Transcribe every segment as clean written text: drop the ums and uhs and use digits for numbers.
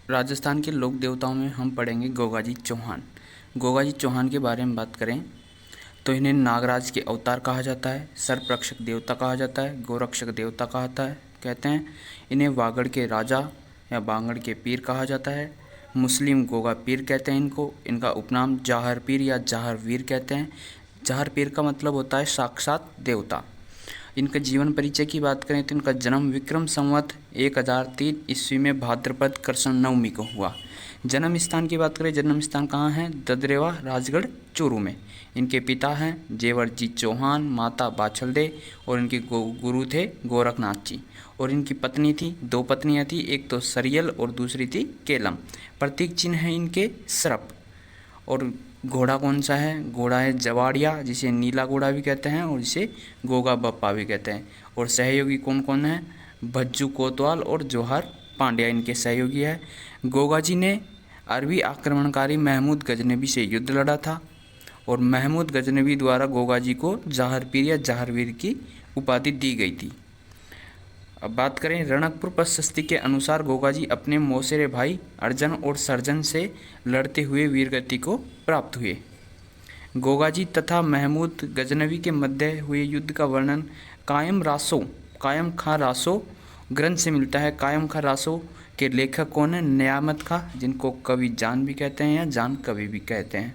राजस्थान के लोक देवताओं में हम पढ़ेंगे गोगाजी चौहान। गोगाजी चौहान के बारे में बात करें तो इन्हें नागराज के अवतार कहा जाता है, सर्परक्षक देवता कहा जाता है, गोरक्षक देवता कहते हैं। इन्हें वागड़ के राजा या बांगड़ के पीर कहा जाता है। मुस्लिम गोगा पीर कहते हैं इनको। इनका उपनाम जाहर पीर या जाहर वीर कहते हैं। जाहर पीर का मतलब होता है साक्षात देवता। इनके जीवन परिचय की बात करें तो इनका जन्म विक्रम संवत 1003 ईस्वी में भाद्रपद कृष्ण नवमी को हुआ। जन्म स्थान की बात करें, जन्म स्थान कहाँ है? ददरेवा राजगढ़ चूरू में। इनके पिता हैं जेवरजी चौहान, माता बाछलदे और इनके गुरु थे गोरखनाथ जी। और इनकी पत्नी थी, दो पत्नियां थी, एक तो सरियल और दूसरी थी केलम। प्रतीक चिन्ह है इनके सर्प। और घोड़ा कौन सा है? घोड़ा है जवाड़िया, जिसे नीला घोड़ा भी कहते हैं और जिसे गोगा बप्पा भी कहते हैं। और सहयोगी कौन कौन है? भज्जू कोतवाल और जोहार पांड्या इनके सहयोगी है। गोगा जी ने अरबी आक्रमणकारी महमूद गजनबी से युद्ध लड़ा था और महमूद गजनबी द्वारा गोगा जी को जाहर पीर या जाहरवीर की उपाधि दी गई थी। अब बात करें रणकपुर प्रशस्ति के अनुसार गोगा जी अपने मौसेरे भाई अर्जन और सर्जन से लड़ते हुए वीरगति को प्राप्त हुए। गोगा जी तथा महमूद गजनवी के मध्य हुए युद्ध का वर्णन कायम खां रासो ग्रंथ से मिलता है। कायम खां रासो के लेखक कौन है? नियामत खां, जिनको कवि जान भी कहते हैं या जान कवि भी कहते हैं।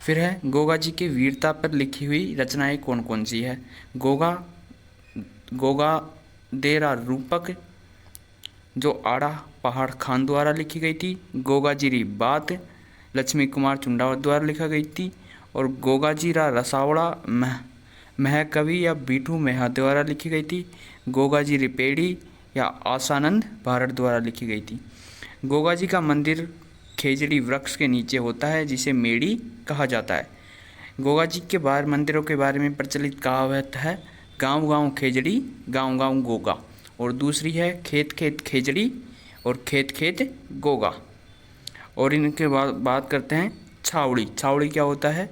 फिर है गोगा जी की वीरता पर लिखी हुई रचनाएं कौन कौन सी है? गोगा देरा रूपक, जो आड़ा पहाड़ खान द्वारा लिखी गई थी। गोगाजीरी बात लक्ष्मी कुमार चुंडावत द्वारा लिखा गई थी। और गोगाजीरा रसावड़ा महकवि या बीठू मेहा द्वारा लिखी गई थी। गोगाजीरी पेड़ी या आसानंद भारत द्वारा लिखी गई थी। गोगाजी का मंदिर खेजड़ी वृक्ष के नीचे होता है, जिसे मेड़ी कहा जाता है। गोगाजी के बाहर मंदिरों के बारे में प्रचलित कहावत है, गांव गांव खेजड़ी, गांव गांव गोगा। और दूसरी है खेत खेत खेजड़ी और खेत खेत गोगा। और इनके बाद बात करते हैं छावड़ी। छावड़ी क्या होता है?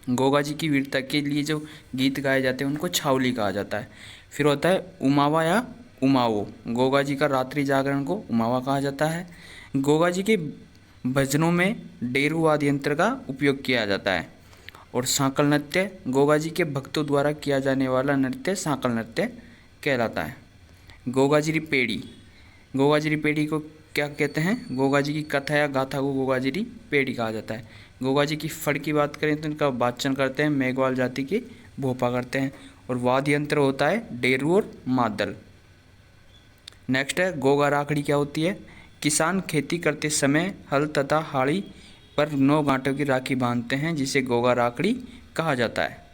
गोगा जी की वीरता के लिए जो गीत गाए जाते हैं उनको छावली कहा जाता है। फिर होता है उमावा या उमावो। गोगा जी का रात्रि जागरण को उमावा कहा जाता है। गोगा जी के भजनों में डेरू वाद्य यंत्र का उपयोग किया जाता है। और सांकल नृत्य गोगा जी के भक्तों द्वारा किया जाने वाला नृत्य सांकल नृत्य कहलाता है। गोगाजीरी पेड़ी, गोगाजीरी पेड़ी को क्या कहते हैं? गोगा जी की कथा या गाथा को गोगाजीरी पेड़ी कहा जाता है। गोगा जी की फड़ की बात करें तो इनका वाचन करते हैं मेघवाल जाति के भोपा करते हैं। और वाद्य यंत्र होता है डेरू और मादल। नेक्स्ट है गोगा राखड़ी क्या होती है? किसान खेती करते समय हल तथा हाड़ी पर 9 गांठों की राखी बांधते हैं, जिसे गोगा राखड़ी कहा जाता है।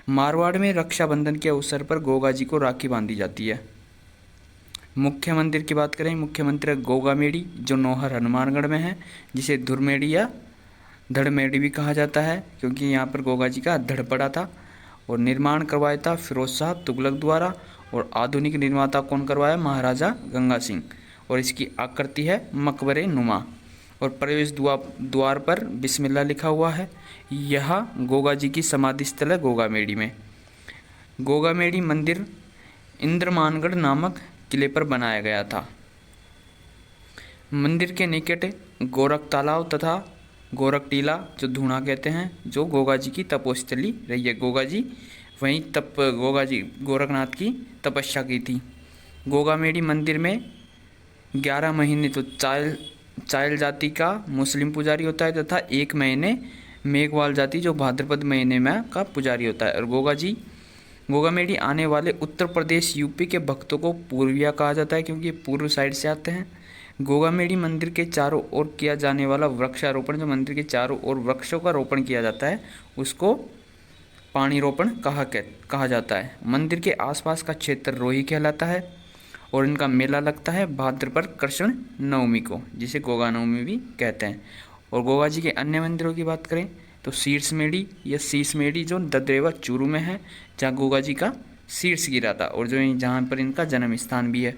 मारवाड़ में रक्षाबंधन के अवसर पर गोगा जी को राखी बांधी जाती है। मुख्य मंदिर की बात करें, मुख्य मंदिर है गोगामेड़ी, जो नौहर हनुमानगढ़ में है, जिसे धुरमेड़ी या धड़मेड़ी भी कहा जाता है, क्योंकि यहाँ पर गोगा जी का धड़ पड़ा था। और निर्माण करवाया था फिरोज शाह तुगलक द्वारा। और आधुनिक निर्माता कौन करवाया? महाराजा गंगा सिंह। और इसकी आकृति है मकबरे नुमा। और प्रवेश द्वार पर बिस्मिल्लाह लिखा हुआ है। यह गोगा जी की समाधि स्थल है गोगामेड़ी में। गोगामेड़ी मंदिर इंद्रमानगढ़ नामक किले पर बनाया गया था। मंदिर के निकट गोरख तालाब तथा गोरख टीला, जो धूणा कहते हैं, जो गोगा जी की तपोस्थली रही है। गोगा जी वहीं गोगा जी गोरखनाथ की तपस्या की थी। गोगामेड़ी मंदिर में 11 महीने तो चायल जाति का मुस्लिम पुजारी होता है तथा 1 महीने मेघवाल जाति, जो भाद्रपद महीने में का पुजारी होता है। और गोगामेड़ी आने वाले उत्तर प्रदेश यूपी के भक्तों को पूर्विया कहा जाता है, क्योंकि ये पूर्व साइड से आते हैं। गोगामेड़ी मंदिर के चारों ओर किया जाने वाला वृक्षारोपण, जो मंदिर के चारों ओर वृक्षों का रोपण किया जाता है, उसको पानी रोपण कहा जाता है। मंदिर के आसपास का क्षेत्र रोही कहलाता है। और इनका मेला लगता है भाद्रपद कृष्ण नवमी को, जिसे गोगा नवमी भी कहते हैं। और गोगा जी के अन्य मंदिरों की बात करें तो शीर्षमेड़ी या शीशमेड़ी, जो ददरेवा चूरू में है, जहाँ गोगा जी का शीर्ष गिरा था और जो जहाँ पर इनका जन्म स्थान भी है।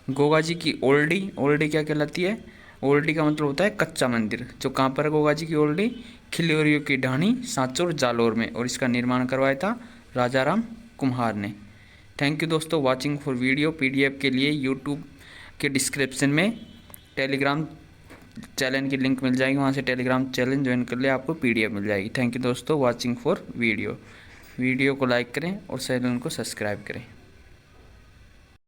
गोगा जी की ओल्डी क्या कहलाती है? ओल्डी का मतलब होता है कच्चा मंदिर, जो कहाँ पर है गोगा जी की ओल्डी? खिल्योरियों की ढाणी, सांचौर, जालोर में। और इसका निर्माण करवाया था राजाराम कुम्हार ने। थैंक यू दोस्तों वॉचिंग फॉर वीडियो। PDF के लिए यूट्यूब के डिस्क्रिप्शन में टेलीग्राम चैनल की लिंक मिल जाएगी, वहाँ से टेलीग्राम चैनल ज्वाइन कर ले, आपको PDF मिल जाएगी। थैंक यू दोस्तों, वॉचिंग फॉर वीडियो को लाइक करें और चैनल को सब्सक्राइब करें।